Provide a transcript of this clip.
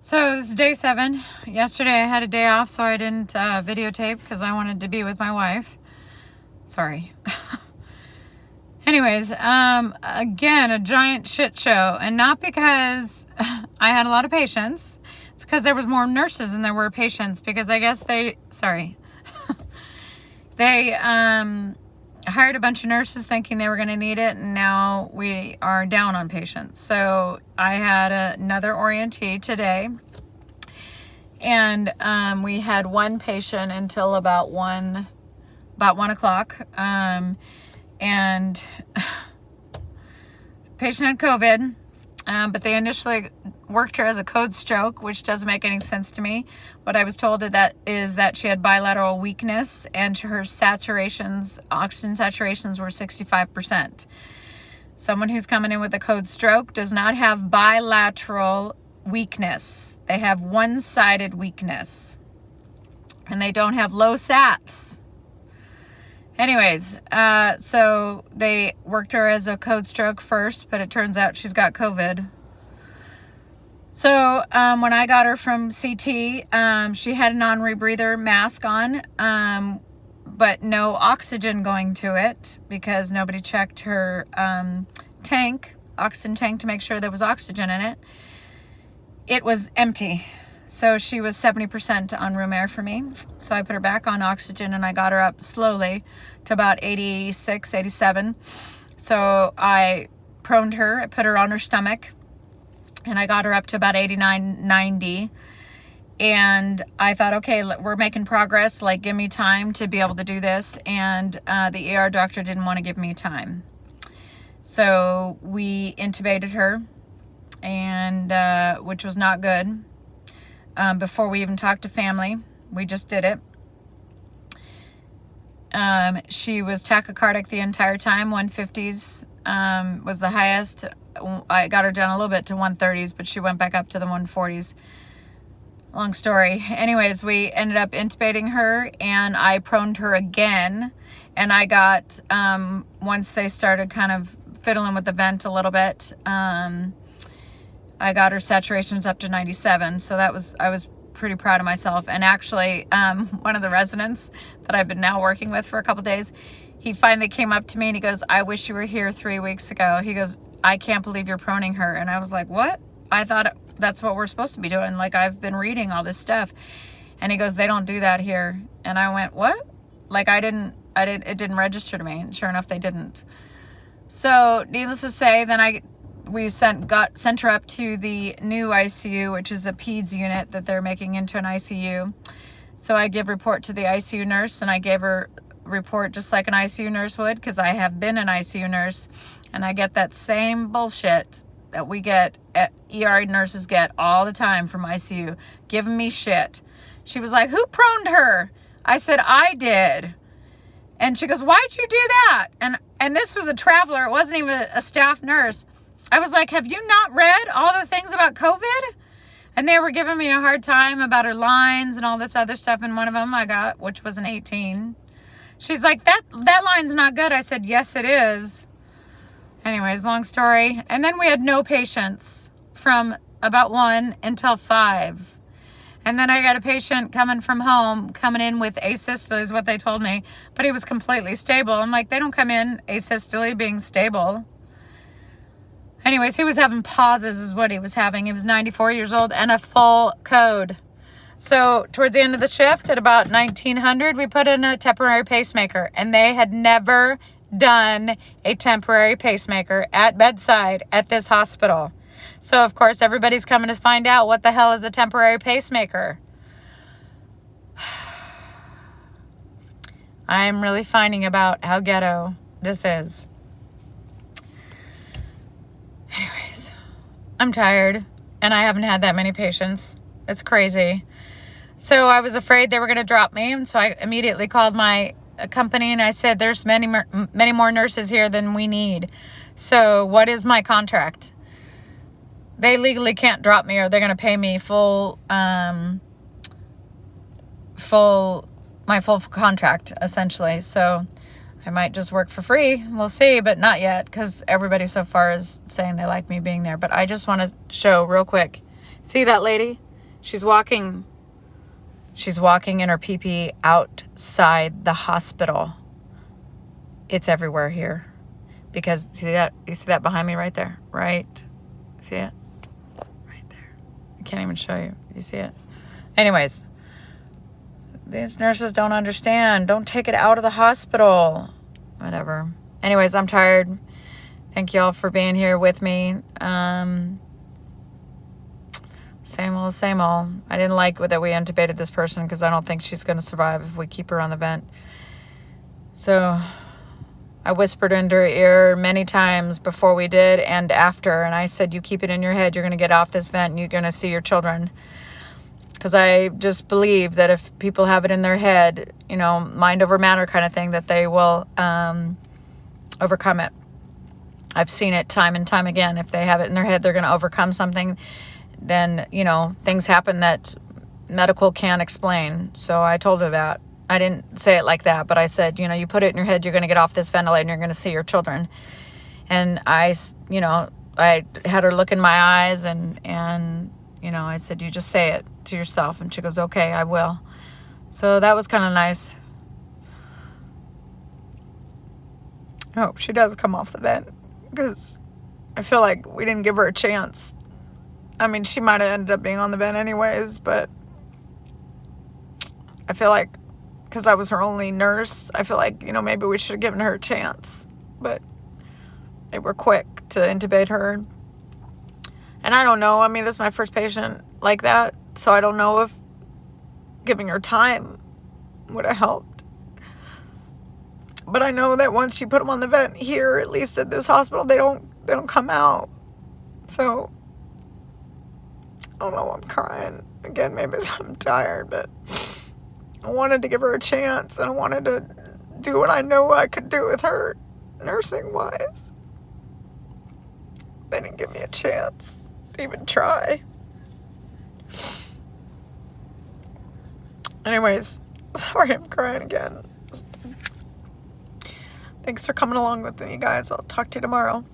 So this is day 7. Yesterday I had a day off, so I didn't videotape because I wanted to be with my wife. Sorry. Anyways, again, a giant shit show. And not because I had a lot of patients. It's because there was more nurses than there were patients. Because I guess they hired a bunch of nurses thinking they were going to need it, and now we are down on patients. So I had another orientee today, and we had one patient until about 1 o'clock, and patient had COVID, but they initially worked her as a code stroke, which doesn't make any sense to me. What I was told is that she had bilateral weakness, and her saturations, oxygen saturations, were 65%. Someone who's coming in with a code stroke does not have bilateral weakness. They have one-sided weakness, and they don't have low sats. Anyways, so they worked her as a code stroke first, but it turns out she's got COVID. So when I got her from CT, she had a non-rebreather mask on, but no oxygen going to it because nobody checked her oxygen tank, to make sure there was oxygen in it. It was empty. So she was 70% on room air for me. So I put her back on oxygen, and I got her up slowly to about 86, 87. So I proned her, I put her on her stomach, and I got her up to about 89, 90. And I thought, okay, we're making progress. Like, give me time to be able to do this. And the ER doctor didn't want to give me time. So we intubated her, and which was not good. Before we even talked to family, we just did it. She was tachycardic the entire time. 150s was the highest. I got her down a little bit to 130s, but she went back up to the 140s. Long story. Anyways, we ended up intubating her, and I proned her again. And I got, once they started kind of fiddling with the vent a little bit, I got her saturations up to 97. So I was pretty proud of myself. And actually, one of the residents that I've been now working with for a couple days, he finally came up to me and he goes, "I wish you were here 3 weeks ago." He goes, "I can't believe you're proning her." And I was like, "What?" I thought that's what we're supposed to be doing. Like, I've been reading all this stuff. And he goes, "They don't do that here." And I went, "What?" Like, it didn't register to me. And sure enough, they didn't. So needless to say, then we sent her up to the new ICU, which is a peds unit that they're making into an ICU. So I give report to the ICU nurse, and I gave her report just like an ICU nurse would, because I have been an ICU nurse, and I get that same bullshit that we get, ER nurses get all the time from ICU, giving me shit. She was like, "Who proned her?" I said, "I did." And she goes, "Why'd you do that?" And this was a traveler. It wasn't even a staff nurse. I was like, "Have you not read all the things about COVID?" And they were giving me a hard time about her lines and all this other stuff. And one of them I got, which was an 18. She's like, that line's not good. I said, "Yes, it is." Anyways, long story. And then we had no patients from about 1 until 5. And then I got a patient coming from home, coming in with asystole is what they told me. But he was completely stable. I'm like, they don't come in asystole being stable. Anyways, he was having pauses is what he was having. He was 94 years old and a full code. So towards the end of the shift at about 1900, we put in a temporary pacemaker. And they had never done a temporary pacemaker at bedside at this hospital. So, of course, everybody's coming to find out what the hell is a temporary pacemaker. I'm really finding about how ghetto this is. Anyways, I'm tired, and I haven't had that many patients. It's crazy. So I was afraid they were going to drop me, and so I immediately called my company, and I said, "There's many more nurses here than we need. So what is my contract?" They legally can't drop me, or they're going to pay me my full contract, essentially. So I might just work for free. We'll see, but not yet, because everybody so far is saying they like me being there. But I just want to show real quick. See that lady? She's walking in her pee-pee outside the hospital. It's everywhere here. Because, see that? You see that behind me right there? Right? See it? Right there. I can't even show you. You see it? Anyways, these nurses don't understand. Don't take it out of the hospital. Whatever. Anyways, I'm tired. Thank you all for being here with me. Same old, same old. I didn't like that we intubated this person because I don't think she's going to survive if we keep her on the vent. So I whispered into her ear many times before we did and after. And I said, you keep it in your head. You're going to get off this vent and you're going to see your children. Because I just believe that if people have it in their head, you know, mind over matter kind of thing, that they will overcome it. I've seen it time and time again. If they have it in their head, they're going to overcome something. Then, you know, things happen that medical can't explain. So I told her that. I didn't say it like that, but I said, you know, you put it in your head, you're going to get off this ventilator and you're going to see your children. And I had her look in my eyes and, you know, I said, you just say it to yourself. And she goes, okay, I will. So that was kind of nice. I hope she does come off the vent because I feel like we didn't give her a chance. I mean, she might have ended up being on the vent anyways, but I feel like because I was her only nurse, I feel like, you know, maybe we should have given her a chance. But they were quick to intubate her. And I don't know. I mean, this is my first patient like that, so I don't know if giving her time would have helped. But I know that once you put them on the vent here, at least at this hospital, they don't come out. So I don't know, I'm crying. Again, maybe I'm tired, but I wanted to give her a chance, and I wanted to do what I know I could do with her, nursing-wise. They didn't give me a chance to even try. Anyways, sorry I'm crying again. Thanks for coming along with me, guys. I'll talk to you tomorrow.